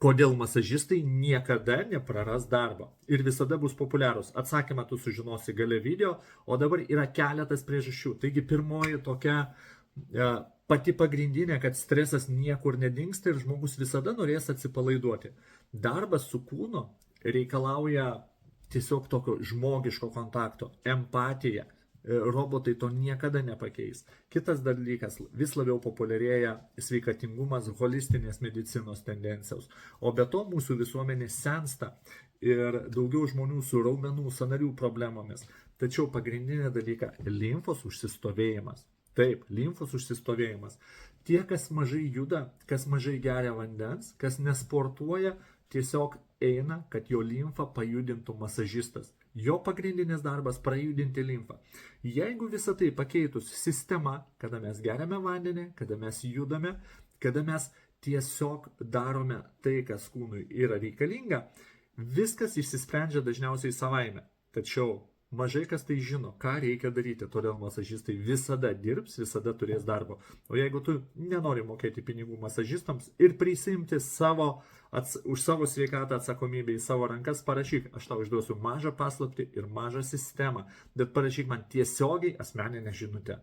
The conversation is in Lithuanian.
Kodėl masažistai niekada nepraras darbo ir visada bus populiarūs? Atsakymą tu sužinosi gale video, o dabar yra keletas priežasčių. Taigi pirmoji tokia pati pagrindinė, kad stresas niekur nedingsta ir žmogus visada norės atsipalaiduoti. Darbas su kūnu reikalauja tiesiog tokio žmogiško kontakto, empatija. Robotai to niekada nepakeis. Kitas dalykas, vis labiau populiarėja sveikatingumas, holistinės medicinos tendencijos. O be to mūsų visuomenė sensta ir daugiau žmonių su raumenų sąnarių problemomis. Tačiau pagrindinė dalyka - limfos užsistovėjimas. Taip, limfos užsistovėjimas. Tie, kas mažai juda, kas mažai geria vandens, kas nesportuoja, tiesiog eina, kad jo limfą pajudintų masažistas. Jo pagrindinis darbas - prajudinti limfą. Jeigu visą tai pakeitus sistema, kada mes geriame vandenį, kada mes judame, kada mes tiesiog darome tai, kas kūnui yra reikalinga, viskas išsisprendžia dažniausiai savaime. Tačiau mažai kas tai žino, ką reikia daryti, todėl masažistai visada dirbs, visada turės darbo. O jeigu tu nenori mokėti pinigų masažistams ir prisimti už savo sveikatą atsakomybę į savo rankas, parašyk, aš tau išduosiu mažą paslaptį ir mažą sistemą, bet parašyk man tiesiogiai asmeninę žinutę.